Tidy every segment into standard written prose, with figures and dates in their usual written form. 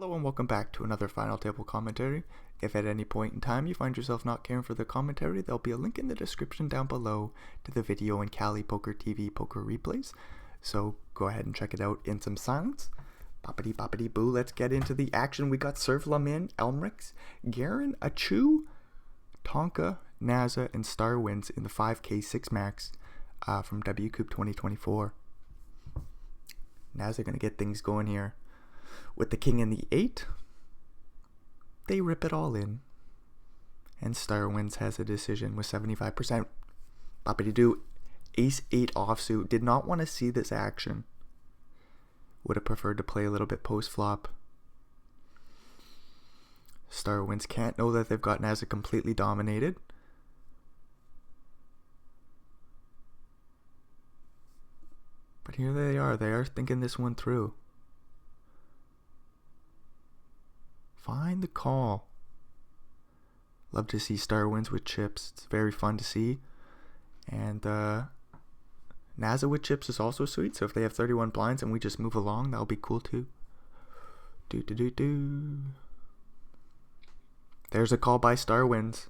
Hello and welcome back to another Final Table commentary. If at any point in time you find yourself not caring for the commentary, there'll be a link in the description down below to the video and KalipokerTV poker replays. So go ahead and check it out in some silence. Boppity boppity boo, let's get into the action. We got Surflamin, Elmrix, Garen, Achu, Tonka, Naza, and Starwinds in the 5K 6 max from WCOOP 2024. Naza gonna get things going here. With the king and the 8, they rip it all in. And Starwinds has a decision with 75%. Boppity doo, ace 8 offsuit. Did not want to see this action. Would have preferred to play a little bit post flop. Starwinds can't know that they've got Naza completely dominated. But here they are thinking this one through. Find the call. Love to see Starwinds with chips. It's very fun to see. And Naza with chips is also sweet. So if they have 31 blinds and we just move along, that'll be cool too. There's a call by Starwinds.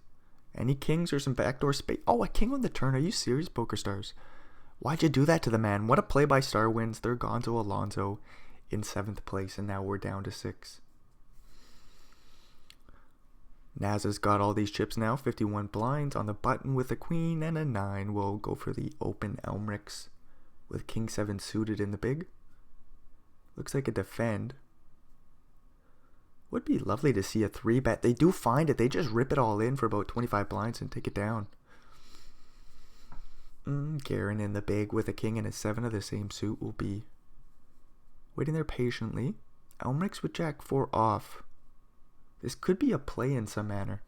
Any kings or some backdoor space? Oh, a king on the turn. Are you serious, PokerStars? Why'd you do that to the man? What a play by Starwinds. They're Gonzo Alonso in 7th place, and now we're down to 6. Naza's got all these chips now, 51 blinds on the button with a queen and a 9. We'll go for the open Elmrix with king 7 suited in the big. Looks like a defend. Would be lovely to see a 3-bet. They do find it. They just rip it all in for about 25 blinds and take it down. Garen in the big with a king and a 7 of the same suit will be waiting there patiently. Elmrix with jack 4 off. This could be a play in some manner.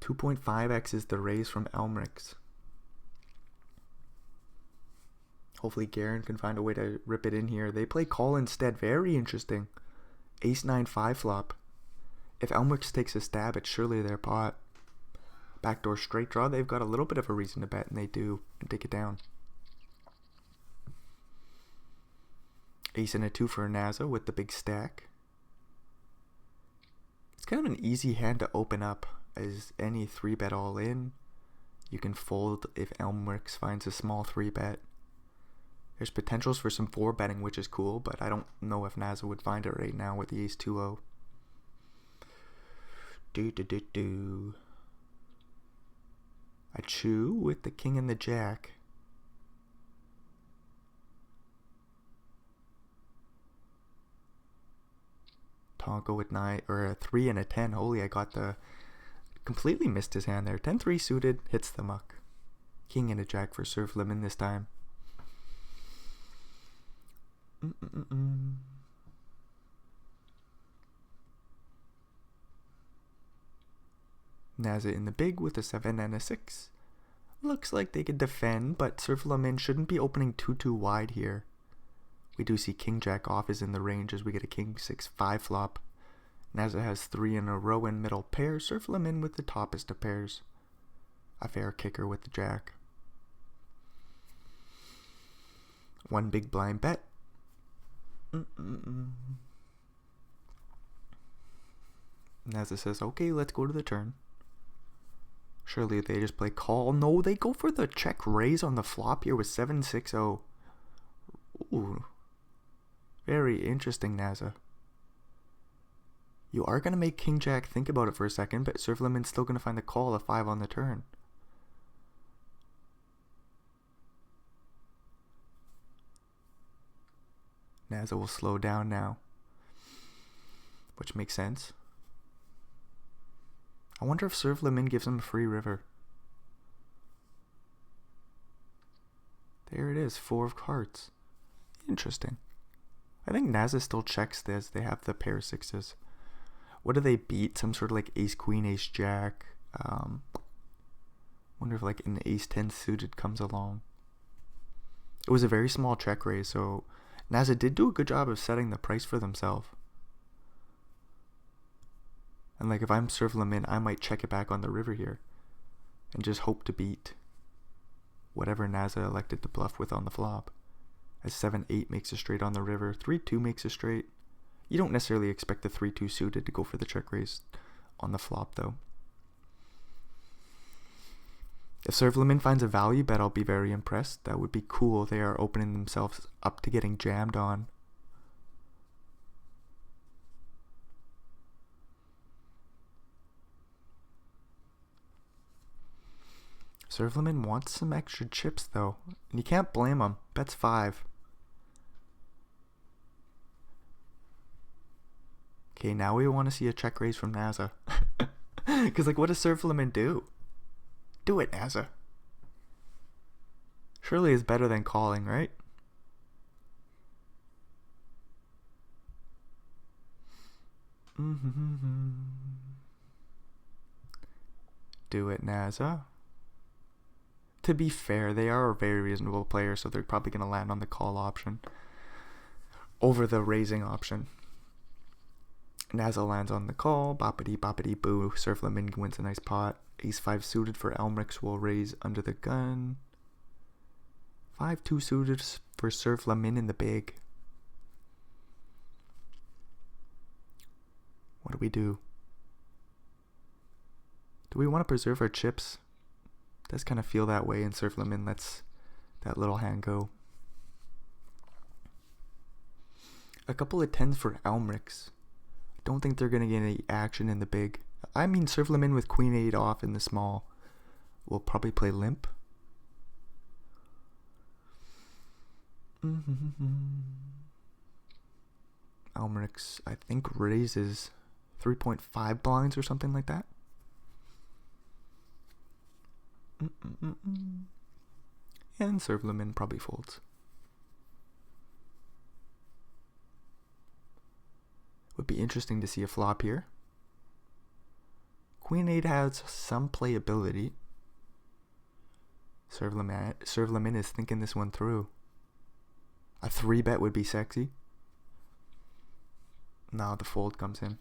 2.5x is the raise from Elmrix. Hopefully Garen can find a way to rip it in here. They play call instead. Very interesting. Ace 9 5 flop. If Elmrix takes a stab, it's surely their pot. Backdoor straight draw. They've got a little bit of a reason to bet, and they do, and take it down. Ace and a 2 for Naza with the big stack. It's kind of an easy hand to open up, as any 3-bet all in. You can fold if Elmrix finds a small 3-bet. There's potentials for some 4-betting, which is cool, but I don't know if Naza would find it right now with the ace 2-0. Achu with the king and the jack. Tonka with 9 or a 3 and a 10. Holy, I got the completely missed his hand there. 10-3 suited, hits the muck. King and a jack for Surflamin this time. Naza in the big with a 7 and a 6. Looks like they could defend, but Surflamin shouldn't be opening too wide here. We do see king jack off is in the range as we get a king 6 5 flop. Naza has 3 in a row in middle pair. Surflamin with the toppest of pairs. A fair kicker with the jack. One big blind bet. Naza says, okay, let's go to the turn. Surely they just play call. No, they go for the check raise on the flop here with 7-6-0. Ooh. Very interesting, Naza. You are going to make king jack think about it for a second, but Surflamin's still going to find the call of 5 on the turn. Naza will slow down now, which makes sense. I wonder if Surflamin gives him a free river. There it is, 4 of hearts. Interesting. I think Naza still checks this. They have the pair 6s. What do they beat? Some sort of like ace queen, ace jack. Wonder if like an ace 10 suited comes along. It was a very small check raise, so Naza did do a good job of setting the price for themselves. And like if I'm Surflamin, I might check it back on the river here and just hope to beat whatever Naza elected to bluff with on the flop. as 7-8 makes a straight on the river. 3-2 makes a straight. You don't necessarily expect the 3-2 suited to go for the check raise on the flop, though. If Servleman finds a value bet, I'll be very impressed. That would be cool. They are opening themselves up to getting jammed on. Servleman wants some extra chips, though. And you can't blame him. Bet's 5. Okay, now we want to see a check raise from NASA. Because, like, what does Servleman do? Do it, NASA. Surely it's better than calling, right? Do it, NASA. To be fair, they are a very reasonable player, so they're probably going to land on the call option over the raising option. NASA lands on the call. Boppity boppity boo. Servleman wins a nice pot. Ace-5 suited for Elmrix will raise under the gun. 5-2 suited for Servleman in the big. What do we do? Do we want to preserve our chips? Does kind of feel that way, and Servleman lets that little hand go. A couple of 10s for Elmrix. Don't think they're going to get any action in the big. I mean, Servleman with Queen 8 off in the small will probably play limp. Elmrix, I think, raises 3.5 blinds or something like that. And Servleman probably folds. Would be interesting to see a flop here. Queen 8 has some playability. Servleman is thinking this one through. A 3-bet would be sexy. Now the fold comes in.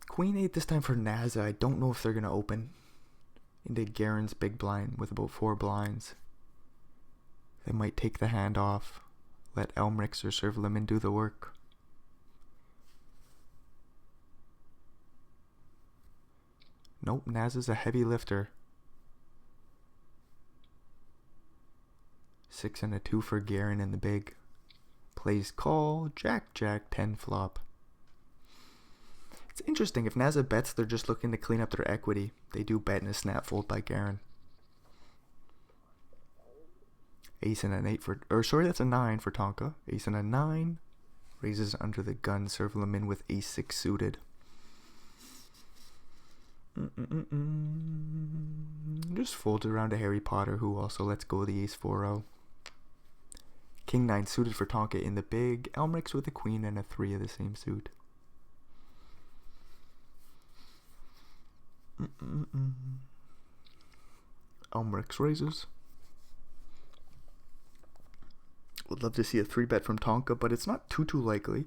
Queen 8 this time for NASA. I don't know if they're going to open into Garen's big blind with about 4 blinds. They might take the hand off. Let Elmrix or Servleman do the work. Nope, NASA's a heavy lifter. 6 and a 2 for Garen in the big. Plays call, Jack, 10 flop. It's interesting, if NASA bets, they're just looking to clean up their equity. They do bet in a snap fold by Garen. Ace and an 8 for, or sorry, that's a 9 for Tonka. Ace and a 9. Raises under the gun, Servleman with Ace-6 suited. Just folds around to Harry Potter, who also lets go of the Ace-4-0. King 9 suited for Tonka in the big. Elmrix with a Queen and a 3 of the same suit. Elmrix raises. Would love to see a 3-bet from Tonka, but it's not too likely.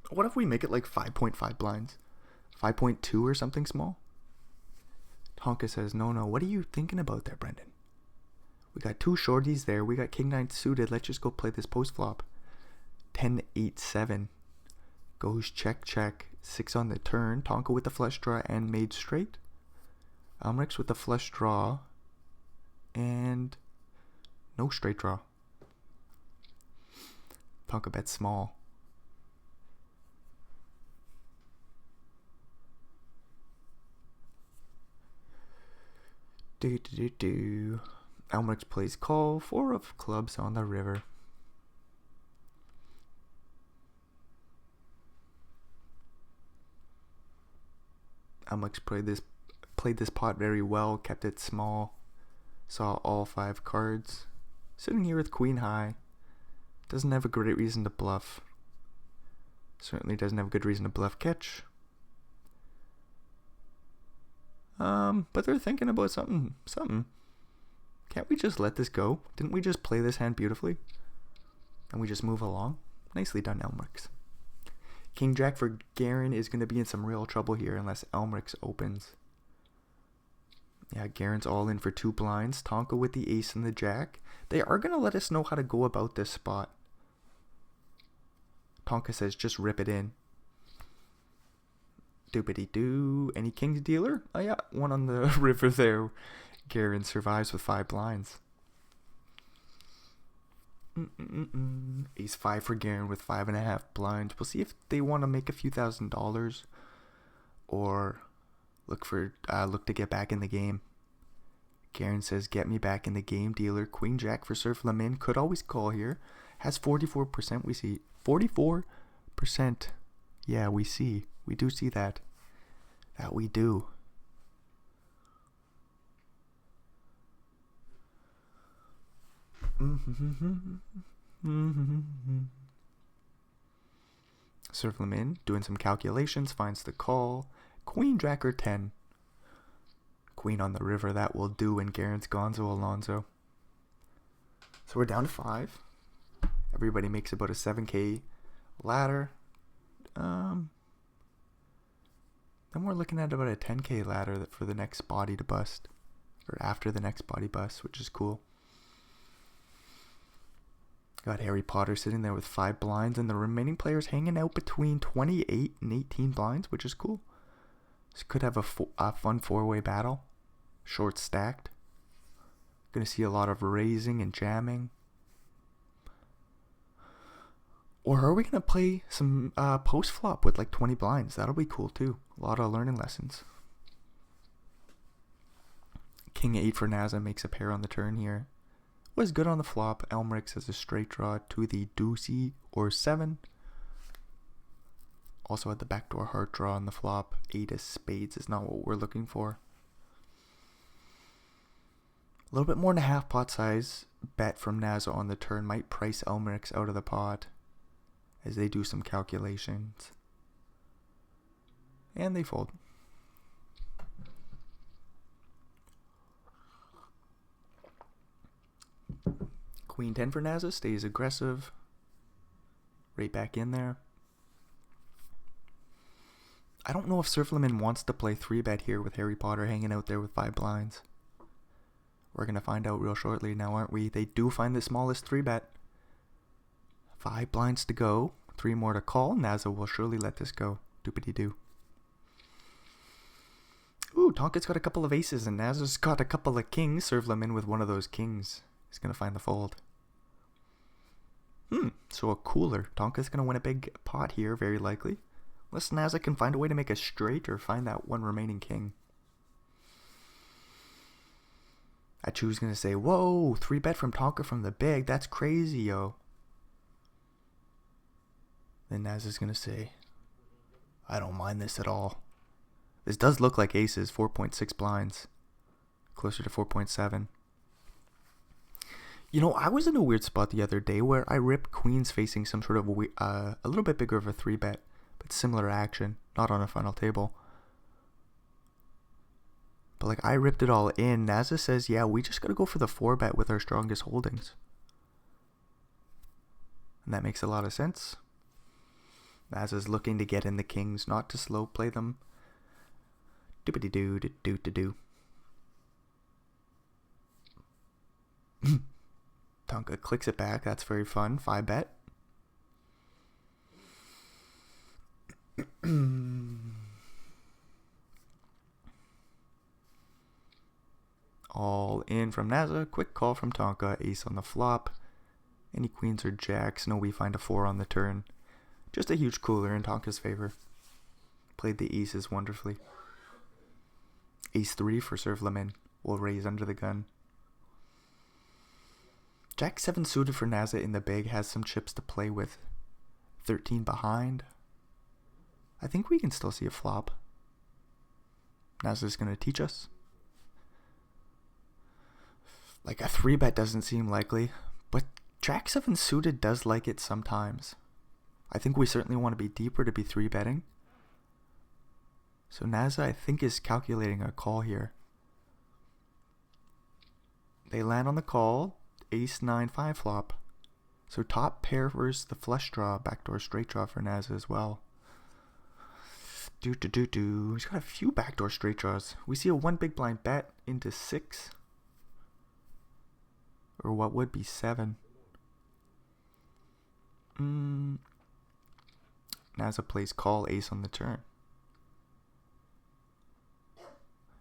What if we make it like 5.5 blinds? 5.2 or something small? Tonka says, no, what are you thinking about there, Brendan? We got 2 shorties there. We got King 9 suited. Let's just go play this post flop. 10-8-7. Goes check. 6 on the turn. Tonka with the flush draw and made straight. Elmrix with the flush draw. And no straight draw. Tonka bets small. Elmrix plays call. 4 of clubs on the river. Elmrix played this pot very well, kept it small, saw all 5 cards. Sitting here with Queen High. Doesn't have a great reason to bluff. Certainly doesn't have a good reason to bluff catch. But they're thinking about something. Can't we just let this go? Didn't we just play this hand beautifully? And we just move along? Nicely done, Elmrix. King Jack for Garen is going to be in some real trouble here unless Elmrix opens. Yeah, Garen's all in for 2 blinds. Tonka with the ace and the jack. They are going to let us know how to go about this spot. Tonka says just rip it in. Doobity-doo. Any kings dealer? Oh yeah, one on the river there. Garen survives with 5 blinds. Ace 5 for Garen with 5.5 blinds. We'll see if they want to make a few $1,000s or look to get back in the game. Garen says, get me back in the game, dealer. Queen Jack for Surf Lamin. Could always call here. Has 44%. We see 44%. Yeah, we see. We do see that. That we do. Surf Lamin, doing some calculations, finds the call. Queen Jack or 10. Queen on the river, that will do, and Garen's Gonzo Alonzo. So we're down to 5. Everybody makes about a 7K ladder. Then we're looking at about a 10K ladder for the next body to bust. Or after the next body bust, which is cool. Got Harry Potter sitting there with 5 blinds, and the remaining players hanging out between 28 and 18 blinds, which is cool. This could have a fun 4-way battle. Short stacked. Gonna see a lot of raising and jamming. Or are we gonna play some post flop with like 20 blinds? That'll be cool too. A lot of learning lessons. King 8 for Naza makes a pair on the turn here. Was good on the flop. Elmerix has a straight draw to the deucey or 7. Also had the backdoor heart draw on the flop. 8 of spades is not what we're looking for. A little bit more than a half pot size bet from Naza on the turn might price Elmerix out of the pot as they do some calculations. And they fold. Queen 10 for Naza stays aggressive. Right back in there. I don't know if Surf Lamin wants to play 3-bet here with Harry Potter hanging out there with 5 blinds. We're going to find out real shortly now, aren't we? They do find the smallest 3-bet. 5 blinds to go. 3 more to call. Naza will surely let this go. Doopity-doo. Ooh, Tonka's got a couple of aces and Naza's got a couple of kings. Surf Lamin with one of those kings. He's going to find the fold. So a cooler. Tonka's going to win a big pot here, very likely. Unless Naza can find a way to make a straight or find that one remaining king. Achu's going to say, whoa, 3-bet from Tonka from the big. That's crazy, yo. Then Naza's going to say, I don't mind this at all. This does look like aces, 4.6 blinds. Closer to 4.7. You know, I was in a weird spot the other day where I ripped queens facing some sort of a little bit bigger of a 3-bet, but similar action, not on a final table. But like I ripped it all in. Naza says, yeah, we just gotta go for the 4-bet with our strongest holdings. And that makes a lot of sense. Naza's looking to get in the kings, not to slow play them. Doopity-doo-doo-doo-doo. Tonka clicks it back. That's very fun. 5-bet. All in from Naza. Quick call from Tonka. Ace on the flop. Any queens or jacks? No, we find a 4 on the turn. Just a huge cooler in Tonka's favor. Played the aces wonderfully. Ace 3 for Surf Lamin. Will raise under the gun. Jack 7 suited for Naza in the big. Has some chips to play with. 13 behind. I think we can still see a flop. Naza's going to teach us. Like a 3-bet doesn't seem likely. But Jack 7 suited does like it sometimes. I think we certainly want to be deeper to be 3-betting. So Naza, I think, is calculating a call here. They land on the call. Ace 9 5 flop. So top pair versus the flush draw. Backdoor straight draw for Naza as well. He's got a few backdoor straight draws. We see a 1 big blind bet into 6. Or what would be 7. Nasa plays call ace on the turn.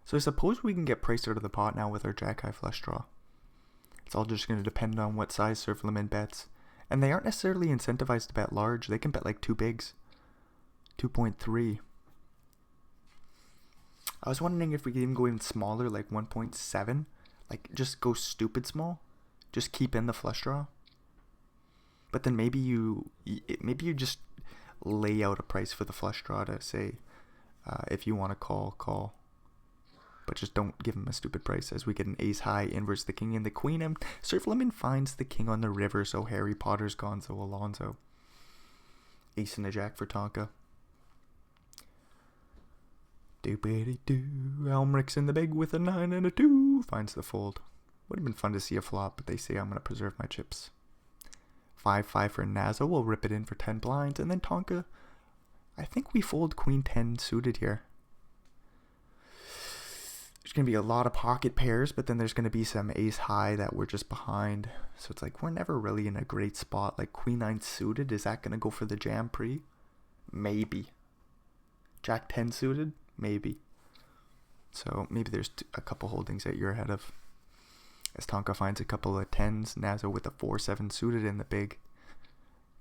So I suppose we can get priced out of the pot now with our jack high flush draw. It's all just going to depend on what size serve limit bets. And they aren't necessarily incentivized to bet large. They can bet like 2 bigs. 2.3. I was wondering if we could even go even smaller, like 1.7. Like just go stupid small. Just keep in the flush draw. But then maybe you just lay out a price for the flush draw to say, if you want to call. But just don't give him a stupid price, as we get an ace high, inverts the king and the queen, and serve limit finds the king on the river, so Harry Potter's Gonzo Alonzo. Ace and a jack for Tonka. Doobity-doo. Elmeric's in the big with a 9 and a 2. Finds the fold. Would have been fun to see a flop, but they say I'm going to preserve my chips. 5-5 for Nazo. We'll rip it in for 10 blinds, and then Tonka. I think we fold queen 10 suited here. There's going to be a lot of pocket pairs, but then there's going to be some ace high that we're just behind. So it's like we're never really in a great spot. Like queen 9 suited, is that going to go for the jam pre? Maybe. Jack 10 suited? Maybe. So maybe there's a couple holdings that you're ahead of. As Tonka finds a couple of 10s, Nazo with a 4-7 suited in the big.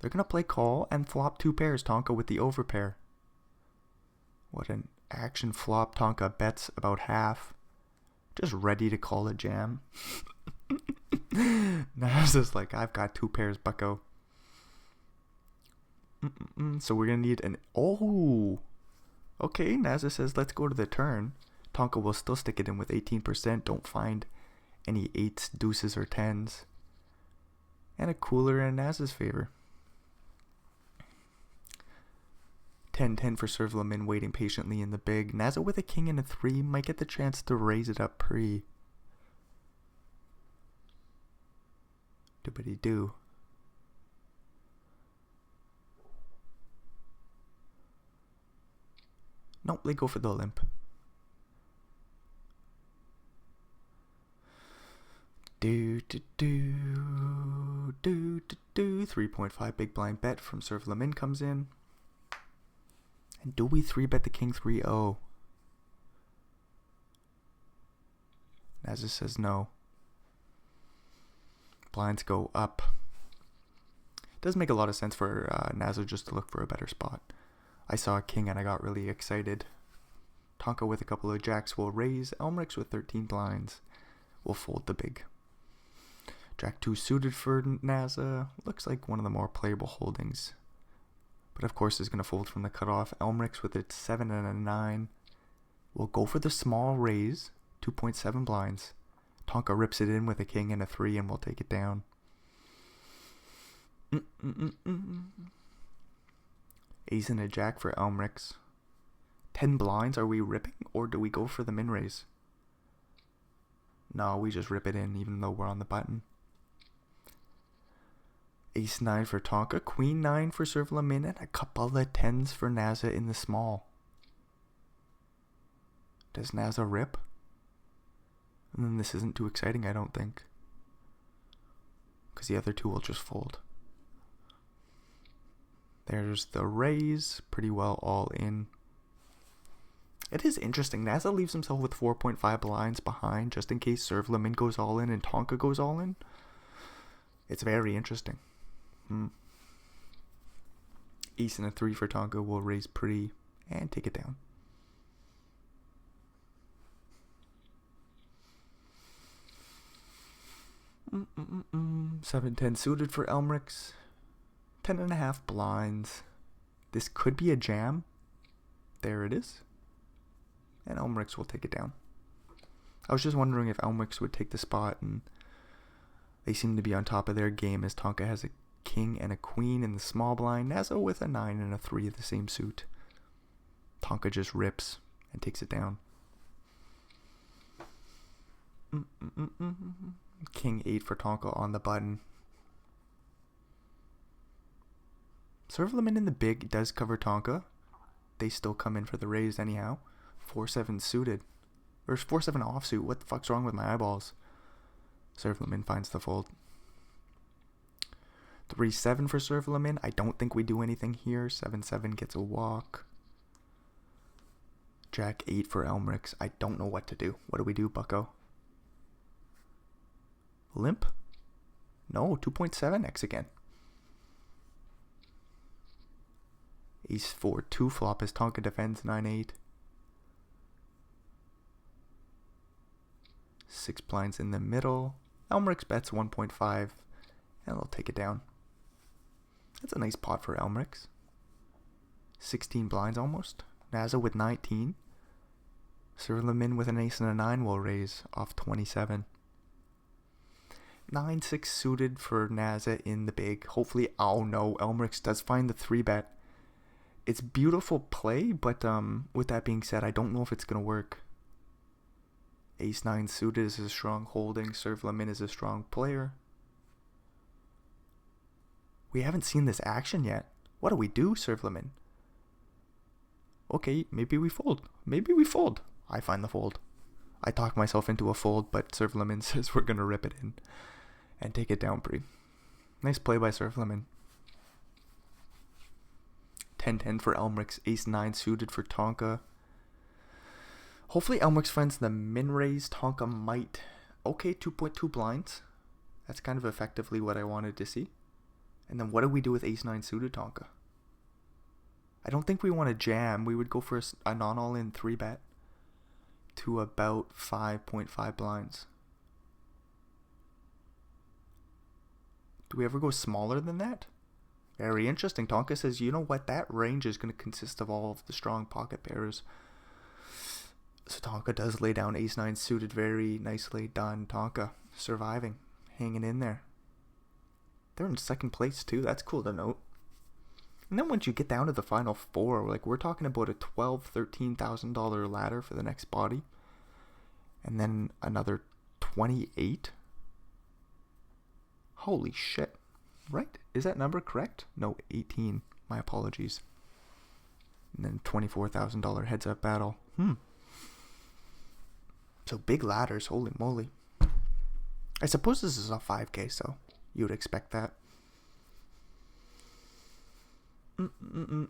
They're going to play call and flop 2 pairs, Tonka with the overpair. What an action flop. Tonka bets about half. Just ready to call a jam. Naza's like, I've got 2 pairs, bucko. So we're going to need an... Oh! Okay, Naza says, let's go to the turn. Tonka will still stick it in with 18%. Don't find any 8s, deuces, or 10s. And a cooler in Naza's favor. 10-10 for serve limit, waiting patiently in the big. Naza with a king and a 3 might get the chance to raise it up pre. Doobity-doo. Nope, they go for the limp. Do 3.5 big blind bet from serve limit comes in. And do we 3-bet the king 3-0? Naza says no. Blinds go up. Does make a lot of sense for Naza just to look for a better spot. I saw a king and I got really excited. Tonka with a couple of jacks will raise. Elmeric's with 13 blinds will fold the big. Jack 2 suited for Naza. Looks like one of the more playable holdings. But of course is going to fold from the cutoff. Elmeric's with its 7 and a 9 will go for the small raise. 2.7 blinds. Tonka rips it in with a king and a 3 and will take it down. Ace and a jack for Elmeric's. 10 blinds. Are we ripping or do we go for the min raise? No, we just rip it in even though we're on the button. Ace 9 for Tonka. Queen 9 for serve limit and a couple of 10s for Naza in the small. Does Naza rip? And then this isn't too exciting, I don't think. Because the other two will just fold. There's the raise. Pretty well all in. It is interesting. Naza leaves himself with 4.5 blinds behind just in case serve limit goes all in and Tonka goes all in. It's very interesting. Ace and a 3 for Tonka will raise pretty and take it down. Mm-mm-mm. 7-10 suited for Elmeric's. 10.5 blinds. This could be a jam. There it is. And Elmeric's will take it down. I was just wondering if Elmeric's would take the spot, and they seem to be on top of their game as Tonka has a king and a queen in the small blind. Nazo with a 9 and a 3 of the same suit. Tonka just rips and takes it down. King 8 for Tonka on the button. Serve limit in the big does cover Tonka. they still come in for the raise anyhow. 4-7 suited. Or 4-7 offsuit. What the fuck's wrong with my eyeballs? Servleman finds the fold. 3-7 for Servleman. I don't think we do anything here. 7-7 gets a walk. Jack 8 for Elmerix. I don't know what to do. What do we do, bucko? Limp? No, 2.7x again. Ace 4 2 flop as Tonka defends 9-8. 6 blinds in the middle. Elmerix bets 1.5 and they'll take it down. That's a nice pot for Elmerix. 16 blinds almost. Naza with 19. Servleman with an ace and a 9 will raise off 27. 9-6 suited for Naza in the big. Hopefully, oh no, Elmerix does find the 3-bet. It's beautiful play, but with that being said, I don't know if it's going to work. Ace 9 suited is a strong holding. Servleman is a strong player. We haven't seen this action yet. What do we do, Servleman? Okay, maybe we fold. Maybe we fold. I find the fold. I talk myself into a fold, but Servleman says we're going to rip it in and take it down pre. Nice play by Servleman. 10-10 for Elmerix. Ace 9 suited for Tonka. Hopefully Elmerix finds the min raise. Tonka might. Okay, 2.2 blinds. That's kind of effectively what I wanted to see. And then what do we do with Ace 9 suited Tonka? I don't think we want to jam. We would go for a non-all-in 3-bet to about 5.5 blinds. Do we ever go smaller than that? Very interesting. Tonka says, you know what? That range is going to consist of all of the strong pocket pairs. So Tonka does lay down Ace 9 suited. Very nicely done. Tonka surviving. Hanging in there. They're in second place too. That's cool to note. And then once you get down to the final four, like we're talking about a $12,000-$13,000 ladder for the next body. And then another 28. Holy shit. Right? Is that number correct? No, 18. My apologies. And then $24,000 heads up battle. So big ladders, holy moly. I suppose this is a 5K, so you would expect that.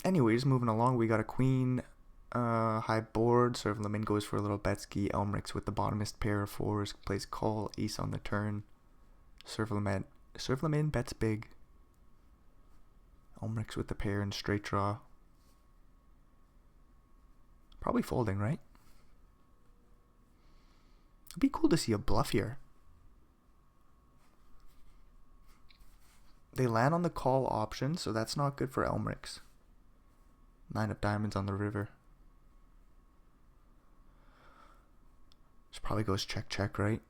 Anyways, moving along, we got a queen, high board. Servleman goes for a little betski. Elmerix with the bottomest pair of fours plays call, ace on the turn. Servleman bets big. Elmerix with the pair and straight draw. Probably folding, right? It'd be cool to see a bluff here. They land on the call option, so that's not good for Elmerix. 9 of diamonds on the river. This probably goes check, check, right?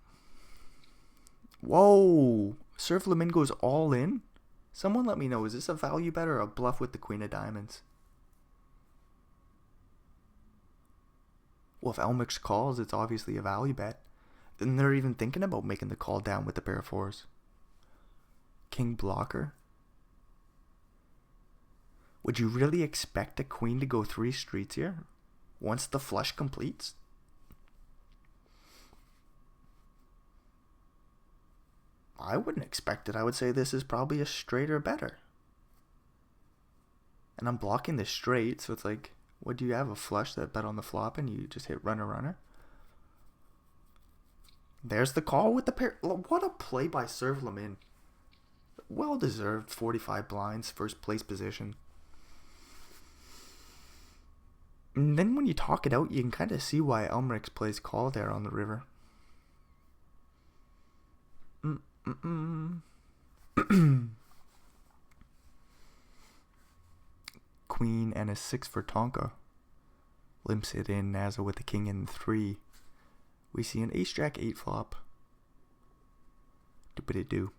Whoa! Servleman goes all in? Someone let me know, is this a value bet or a bluff with the queen of diamonds? Well, if Elmerix calls, it's obviously a value bet. Then they're even thinking about making the call down with the pair of fours. King blocker. Would you really expect a queen to go 3 streets here once the flush completes? I wouldn't expect it. I would say this is probably a straight or better. And I'm blocking the straight, so it's like, what do you have? A flush that bet on the flop and you just hit runner runner? There's the call with the pair. What a play by Servleman. Well deserved. 45 blinds, first place position. And then when you talk it out, you can kind of see why Elmerix plays call there on the river. Queen and a 6 for Tonka. Limps it in. Naza with the king and 3. We see an ace jack 8 flop. Doopity-doo.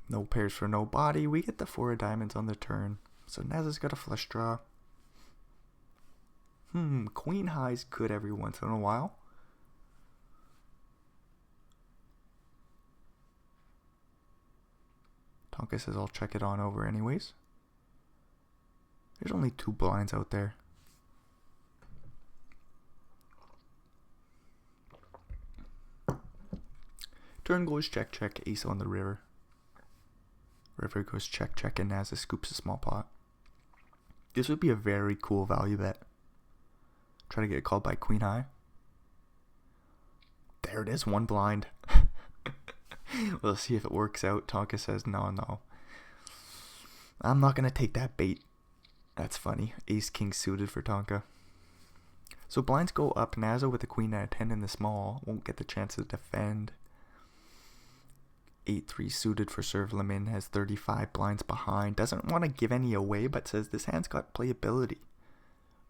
No pairs for no body. We get the 4 of diamonds on the turn. So Naza's got a flush draw. Queen high's good every once in a while. Tonka Tonka says I'll check it on over anyways. There's only 2 blinds out there. Turn goes check, check, ace on the river. River goes check, check, and Nasa scoops a small pot. This would be a very cool value bet. Try to get called by queen high. There it is, 1 blind. We'll see if it works out. Tonka says no. I'm not going to take that bait. That's funny. Ace king suited for Tonka. So blinds go up. Nasa with a queen at a 10 in the small. Won't get the chance to defend. 8-3 suited for serve limit, has 35 blinds behind. Doesn't want to give any away, but says this hand's got playability.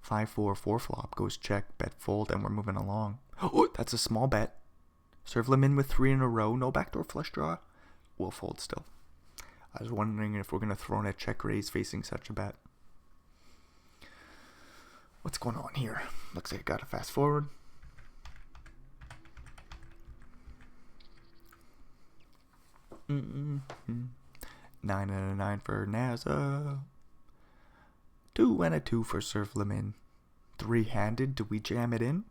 5-4 4-flop goes check, bet fold, and we're moving along. Oh, that's a small bet. Serve limit with 3 in a row, no backdoor flush draw. We'll fold still. I was wondering if we're going to throw in a check raise facing such a bet. What's going on here? Looks like I got to fast forward. Mm-hmm. 9 and a 9 for Nasa. 2 and a 2 for serve limit. 3-handed. Do we jam it in?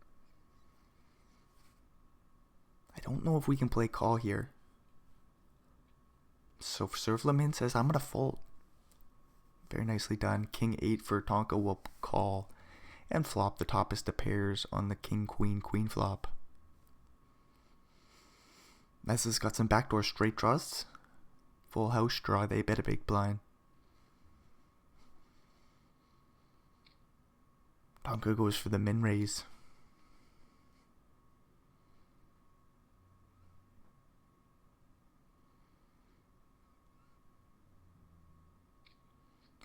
I don't know if we can play call here. So serve limit says I'm going to fold. Very nicely done. King 8 for Tonka will call. And flop the topest of pairs on the king, queen flop. Nasa's got some backdoor straight draws. Full house draw, they bet a big blind. Tonka goes for the min raise.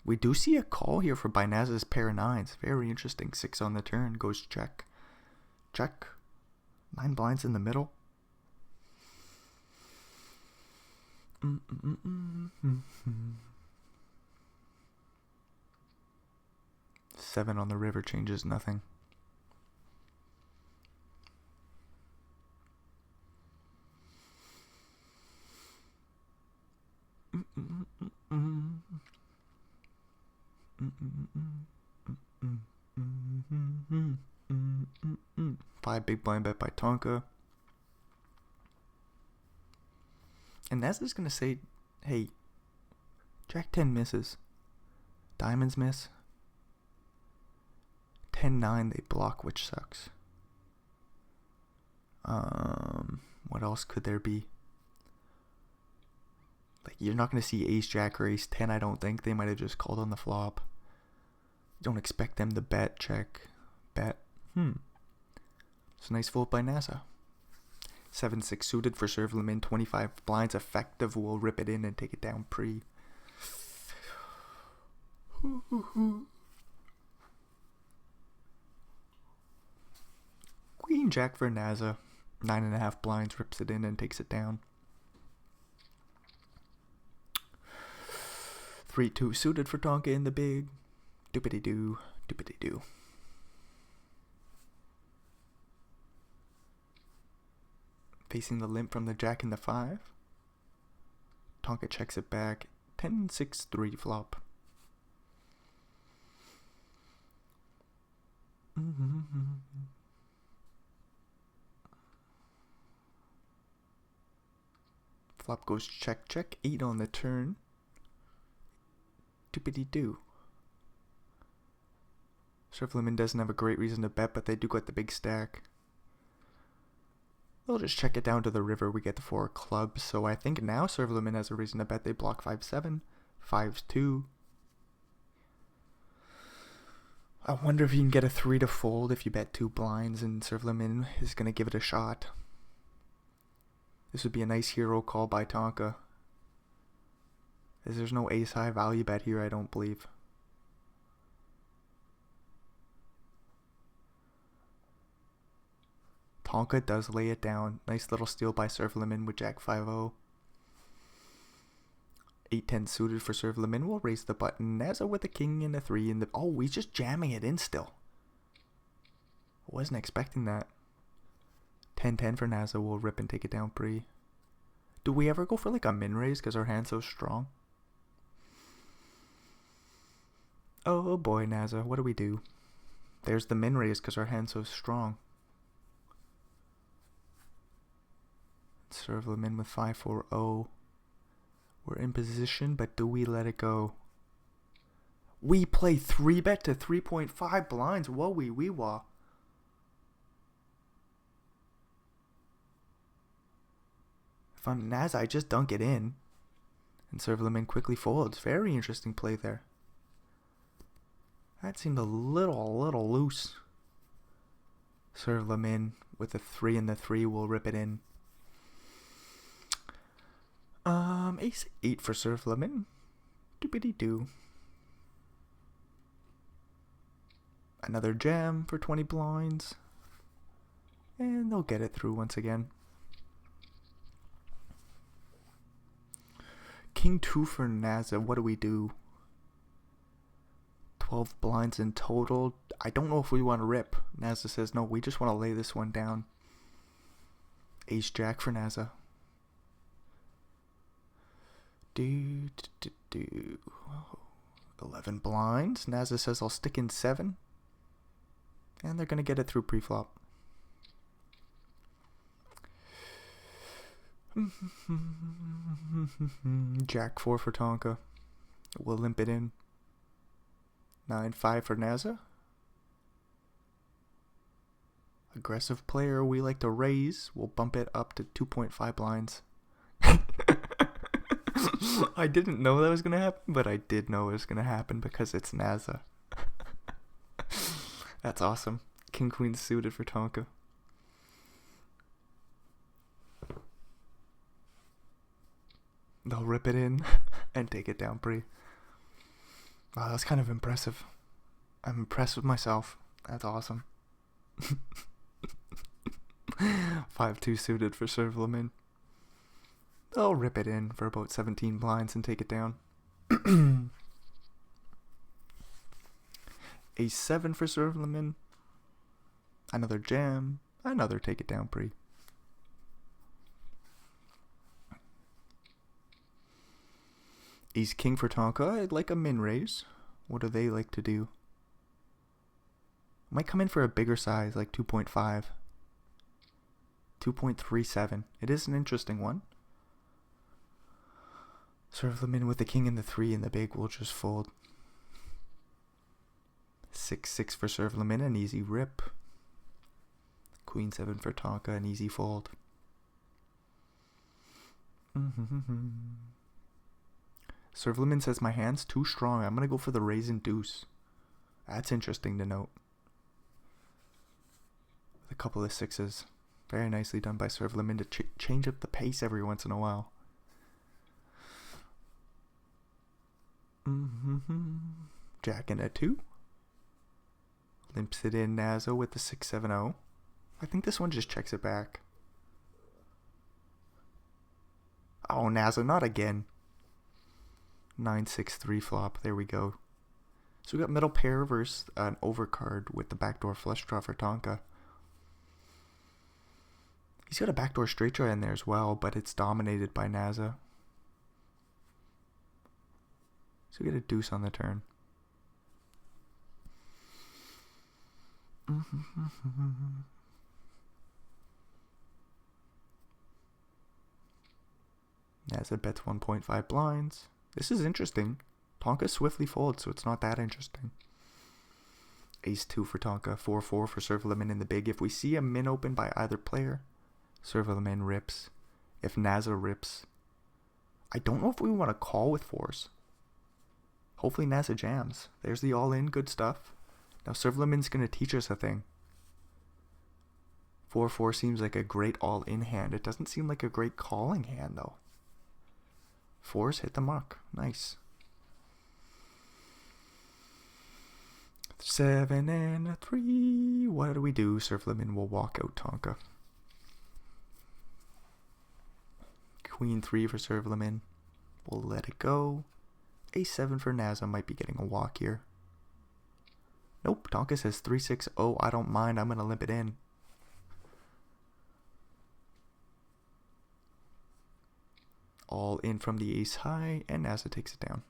We do see a call here for Nasa's pair of 9s. Very interesting. 6 on the turn. Goes check. Check. 9 blinds in the middle. 7 on the river changes nothing. Five big blind bet by Tonka. And Nasa's going to say, hey, Jack 10 misses. Diamonds miss. 10-9 they block, which sucks. What else could there be? Like, you're not going to see ace jack or ace 10, I don't think. They might have just called on the flop. You don't expect them to bet, check, bet. It's a nice fold by Nasa. 7-6 suited for serve limit, 25 blinds effective. We'll rip it in and take it down pre. Queen jack for Nasa. 9.5 blinds, rips it in and takes it down. 3-2 suited for Tonka in the big. Doopity doo, doopity doo. Facing the limp from the jack and the 5. Tonka checks it back. 10-6 3 flop. Flop goes check check. 8 on the turn. Doopity doo. Serve limit doesn't have a great reason to bet, but they do got the big stack. We'll just check it down to the river. We get the 4 clubs. So I think now serve limit has a reason to bet. They block 5-7. 5-2. I wonder if you can get a 3 to fold if you bet 2 blinds, and serve limit is going to give it a shot. This would be a nice hero call by Tonka. As there's no ace high value bet here, I don't believe. Tonka does lay it down. Nice little steal by serve limit with jack 5-0. 8-10 suited for serve limit. We'll raise the button. Nasa with a king and a 3 in the... Oh, he's just jamming it in still. I wasn't expecting that. 10-10 for Nasa. We'll rip and take it down pre. Do we ever go for like a min raise because our hand's so strong? Oh boy, Naza, what do we do? There's the min raise because our hand's so strong. Serve them in with 5-4-0. We're in position, but do we let it go? We play 3-bet to 3.5 blinds. Whoa, wee wah. If I'm Naz, I just dunk it in. And serve them in quickly folds. Very interesting play there. That seemed a little loose. Serve them in with a 3 and the 3. We'll rip it in. Ace 8 for serve lemon. Doobity-doo. Another jam for 20 blinds. And they'll get it through once again. King 2 for Naza. What do we do? 12 blinds in total. I don't know if we want to rip. Naza says no, we just want to lay this one down. Ace Jack for Naza. 11 blinds. Naza says I'll stick in 7. And they're going to get it through pre-flop. Jack 4 for Tonka. We'll limp it in. 9-5 for Naza. Aggressive player. We like to raise. We'll bump it up to 2.5 blinds. I didn't know that was going to happen, but I did know it was going to happen because it's Naza. That's awesome. King Queen suited for Tonka. They'll rip it in and take it down pre. Wow, that's kind of impressive. I'm impressed with myself. That's awesome. 5-2 suited for serve lemon. They'll rip it in for about 17 blinds and take it down. Ace 7 for serve lemon. Another jam. Another take it down pre. Ace King for Tonka. I'd like a min raise. What do they like to do? Might come in for a bigger size, like 2.5. 2.37. It is an interesting one. Serve them in with the king and the 3 and the big will just fold. 6-6 for serve them in, an easy rip. Queen 7 for Tonka, an easy fold. Serve them in says my hand's too strong. I'm going to go for the raise and deuce. That's interesting to note. With a couple of 6s. Very nicely done by serve them in to change up the pace every once in a while. Jack and a 2. Limps it in Nazo with the 6-7-0. I think this one just checks it back. Oh, Nazo, not again. 9-6-3 flop. There we go. So we got middle pair versus an overcard with the backdoor flush draw for Tonka. He's got a backdoor straight draw in there as well, but it's dominated by Naza. So we get a deuce on the turn. Naza bets 1.5 blinds. This is interesting. Tonka swiftly folds, so it's not that interesting. Ace 2 for Tonka. 4-4 for serve lemon in the big. If we see a min open by either player, serve lemon rips. If Naza rips, I don't know if we want to call with 4s. Hopefully Naza jams. There's the all-in, good stuff. Now serve lemon's going to teach us a thing. 4-4 seems like a great all-in hand. It doesn't seem like a great calling hand though. 4s hit the mark. Nice. 7 and a 3. What do we do? Serve lemon will walk out Tonka. Queen 3 for serve lemon. We'll let it go. Ace 7 for Naza might be getting a walk here. Nope, Tonka says 3-6-0. I don't mind. I'm going to limp it in. All in from the ace high, and Naza takes it down.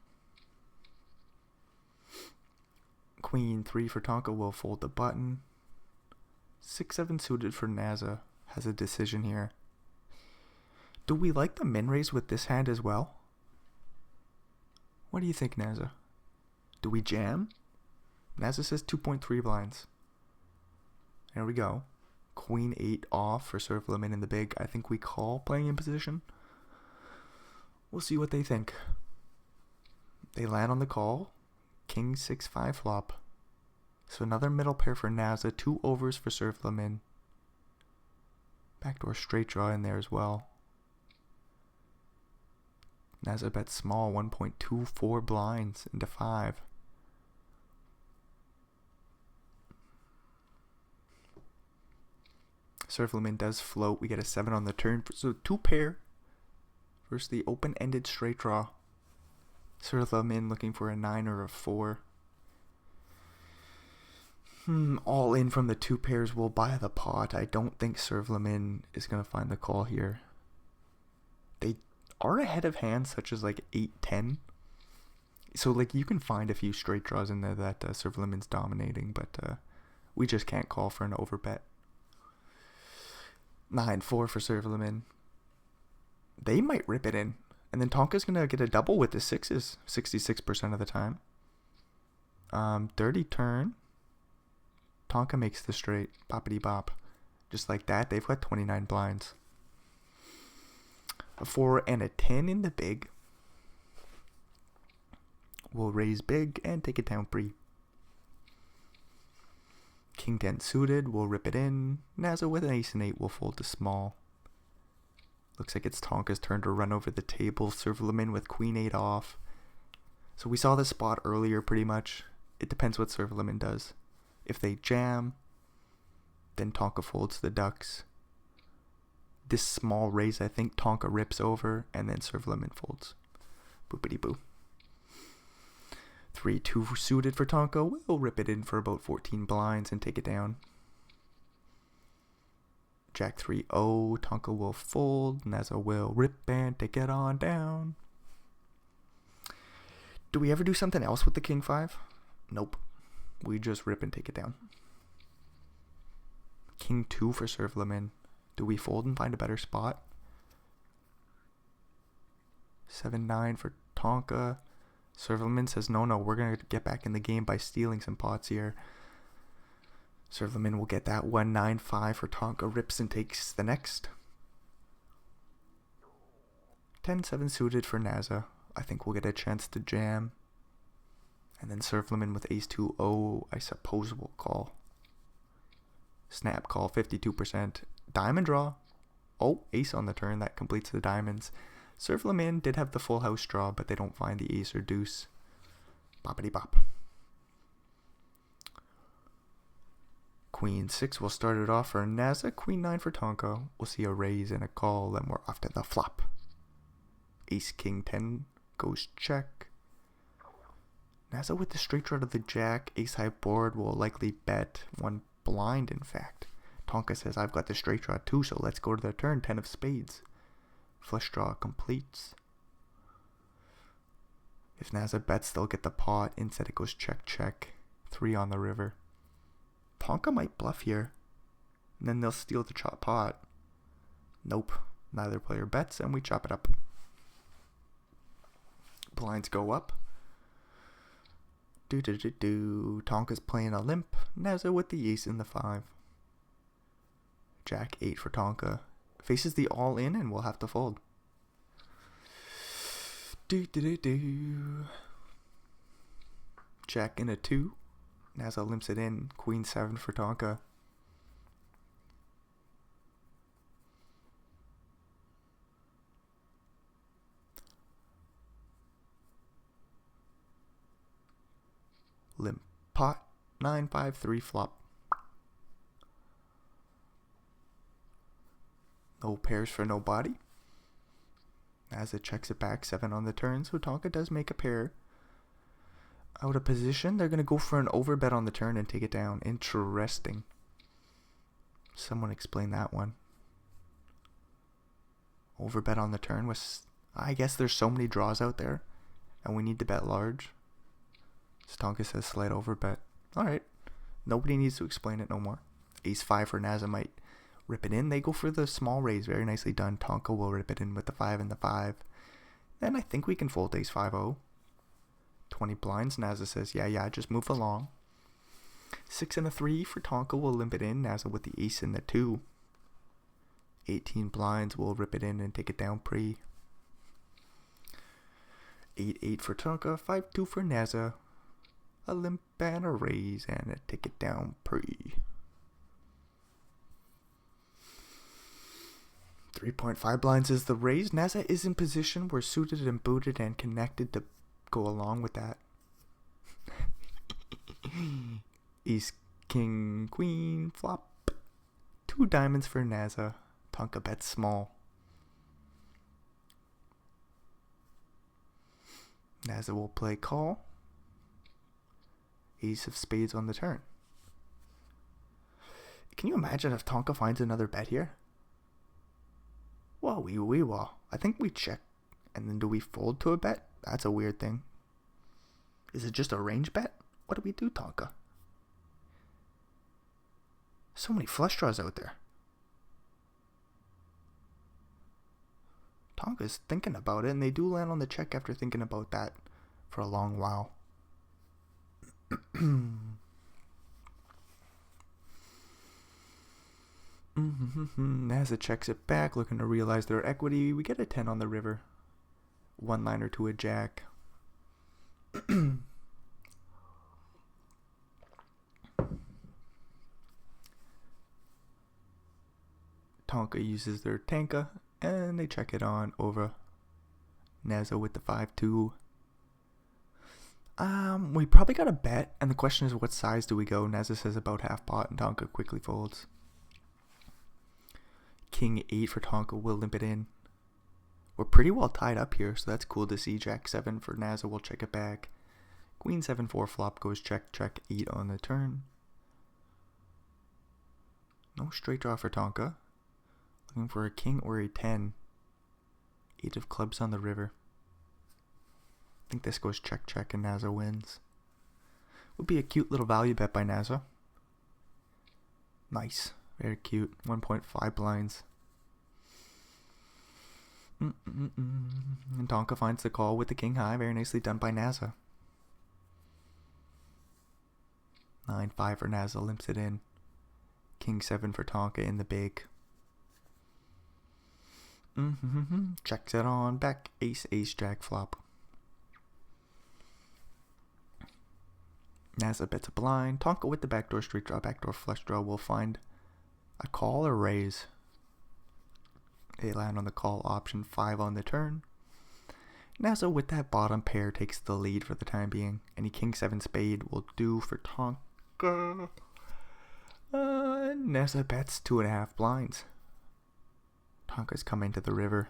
Queen 3 for Tonka will fold the button. 6-7 suited for Naza has a decision here. Do we like the min raise with this hand as well? What do you think, Naza? Do we jam? Naza says 2.3 blinds. There we go. Queen 8 off for serve limit in the big. I think we call playing in position. We'll see what they think. They land on the call. King 6-5 flop. So another middle pair for Naza. 2 overs for serve limit. Backdoor straight draw in there as well. Naza bets small, 1.24 blinds into 5. Serve limit does float. We get a 7 on the turn. So 2 pair versus the open-ended straight draw. Serve limit looking for a 9 or a 4. All in from the 2 pairs will buy the pot. I don't think serve limit is going to find the call here. They are ahead of hands such as like 8-10. So like you can find a few straight draws in there that serve limit's dominating, but we just can't call for an overbet. 9-4 for serve limit. They might rip it in. And then Tonka's going to get a double with the 6s 66% of the time. Dirty turn. Tonka makes the straight. Boppity bop. Just like that, they've got 29 blinds. A 4 and a 10 in the big. We'll raise big and take it down pre. King 10 suited, we'll rip it in. Naza with an ace and 8 will fold to small. Looks like it's Tonka's turn to run over the table. Serve limit with Queen 8 off. So we saw this spot earlier pretty much. It depends what serve limit does. If they jam, then Tonka folds the ducks. This small raise, I think Tonka rips over and then serve limit folds. Boopity boo. 3-2 suited for Tonka. We'll rip it in for about 14 blinds and take it down. Jack 3-0. Tonka will fold. Naza will rip and take it on down. Do we ever do something else with the King 5? Nope. We just rip and take it down. King 2 for serve limit. Do we fold and find a better spot? 7-9 for Tonka. Serve limit says no, we're going to get back in the game by stealing some pots here. Serve limit will get that 1-9-5 for Tonka. Rips and takes the next. 10-7 suited for Naza. I think we'll get a chance to jam. And then serve limit with ace 2-0. I suppose we'll call. Snap call 52%. Diamond draw. Oh, ace on the turn. That completes the diamonds. Serve limit did have the full house draw, but they don't find the ace or deuce. Boppity bop. Queen 6 will start it off for Naza. Queen 9 for Tonka. We'll see a raise and a call, then we're off to the flop. Ace King 10 goes check. Naza with the straight draw to the jack. Ace high board will likely bet 1 blind, in fact. Tonka says, I've got the straight draw too, so let's go to the turn. 10 of spades. Flush draw completes. If Naza bets, they'll get the pot. Instead, it goes check, check. 3 on the river. Tonka might bluff here. And then they'll steal the chop pot. Nope. Neither player bets, and we chop it up. Blinds go up. Tonka's playing a limp. Naza with the ace in the 5. Jack 8 for Tonka. Faces the all in and we'll have to fold. Jack in a 2. Naza limps it in. Queen 7 for Tonka. Limp pot. 9-5-3 flop. No pairs for nobody. Naza checks it back. 7 on the turn, so Tonka does make a pair. Out of position, they're going to go for an overbet on the turn and take it down. Interesting. Someone explain that one. Overbet on the turn was... I guess there's so many draws out there, and we need to bet large. So Tonka says slight overbet. Alright. Nobody needs to explain it no more. Ace 5 for Naza might rip it in. They go for the small raise. Very nicely done. Tonka will rip it in with the 5 and the 5. Then I think we can fold ace 5-0. 20 blinds. Naza says, yeah, just move along. 6 and a 3 for Tonka will limp it in. Naza with the ace and the 2. 18 blinds will rip it in and take it down pre. 8-8 for Tonka. 5-2 for Naza. A limp and a raise and a take it down pre. 3.5 blinds is the raise. Naza is in position. We're suited and booted and connected to go along with that. Ace, king, queen, flop. 2 diamonds for Naza. Tonka bets small. Naza will play call. Ace of spades on the turn. Can you imagine if Tonka finds another bet here? Whoa, whoa. I think we check. And then do we fold to a bet? That's a weird thing. Is it just a range bet? What do we do, Tonka? So many flush draws out there. Tonka's thinking about it, and they do land on the check after thinking about that for a long while. Naza checks it back, looking to realize their equity. We get a 10 on the river. 1-liner to a jack. Tonka uses their tanka, and they check it on over. Naza with the 5-2. We probably got a bet, and the question is what size do we go? Naza says about half pot, and Tonka quickly folds. King 8 for Tonka will limp it in. We're pretty well tied up here, so that's cool to see. Jack 7 for Naza will check it back. Queen 7-4 flop goes check 8 on the turn. No straight draw for Tonka. Looking for a king or a 10. 8 of clubs on the river. I think this goes check and Naza wins. Would be a cute little value bet by Naza. Nice. Very cute. 1.5 blinds. And Tonka finds the call with the king high. Very nicely done by Naza. 9-5 for Naza. Limps it in. King 7 for Tonka in the big. Checks it on. Back. Ace, jack, flop. Naza bets a blind. Tonka with the backdoor straight draw, backdoor flush draw will find a call or raise. They land on the call option. 5 on the turn. Naza with that bottom pair takes the lead for the time being. Any king 7 spade will do for Tonka. Naza bets 2.5 blinds. Tonka's coming to the river.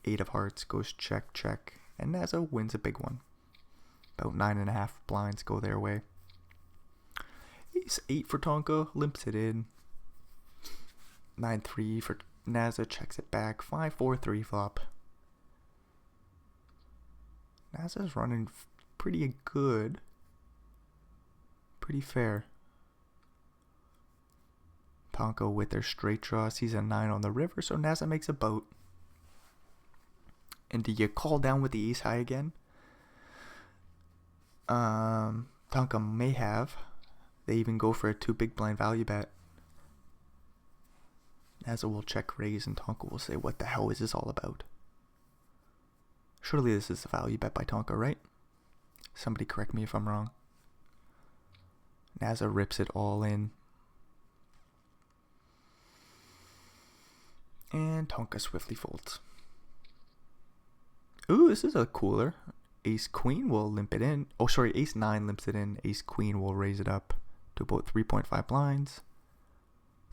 8 of hearts goes check, and Naza wins a big one. About 9.5 blinds go their way. Ace 8 for Tonka, limps it in. 9-3 for Naza, checks it back. 5-4-3 flop. Naza's running pretty good. Pretty fair. Tonka with their straight draw sees a 9 on the river, so Naza makes a boat. And do you call down with the ace high again? Tonka may have. They even go for a 2 big blind value bet. Naza will check raise and Tonka will say, what the hell is this all about? Surely this is a value bet by Tonka, right? Somebody correct me if I'm wrong. Naza rips it all in. And Tonka swiftly folds. Ooh, this is a cooler. Ace queen will limp it in. Oh, sorry, ace 9 limps it in. Ace queen will raise it up to about 3.5 blinds.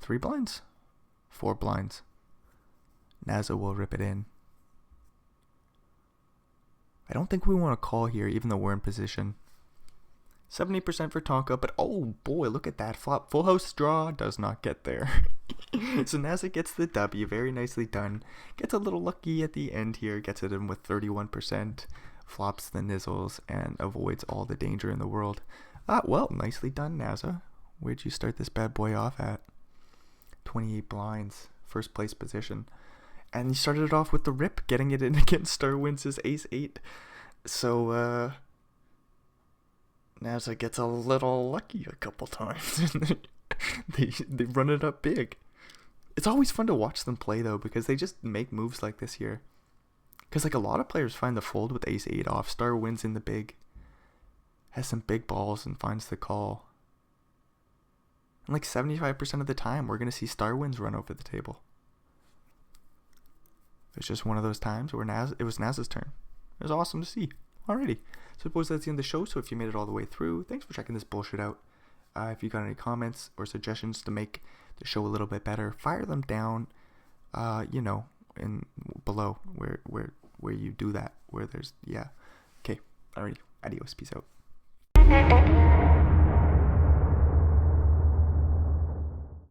3 blinds? 4 blinds. Naza will rip it in. I don't think we want to call here, even though we're in position. 70% for Tonka, but oh boy, look at that flop. Full house draw does not get there. So Naza gets the W, very nicely done. Gets a little lucky at the end here, gets it in with 31%. Flops the nizzles and avoids all the danger in the world. Well, nicely done, NASA. Where'd you start this bad boy off at? 28 blinds, first place position. And you started it off with the rip, getting it in against Star Wins' ace-8. So, NASA gets a little lucky a couple times. they run it up big. It's always fun to watch them play, though, because they just make moves like this here. Because, like, a lot of players find the fold with ace-8 off. Star Wins in the big. Has some big balls and finds the call. And, like, 75% of the time, we're going to see Star Wins run over the table. It's just one of those times where it was NASA's turn. It was awesome to see. Alrighty. So I suppose that's the end of the show. So if you made it all the way through, thanks for checking this bullshit out. If you got any comments or suggestions to make the show a little bit better, fire them down, in below where you do that. Where there's, yeah. Okay. Alrighty. Adios. Peace out.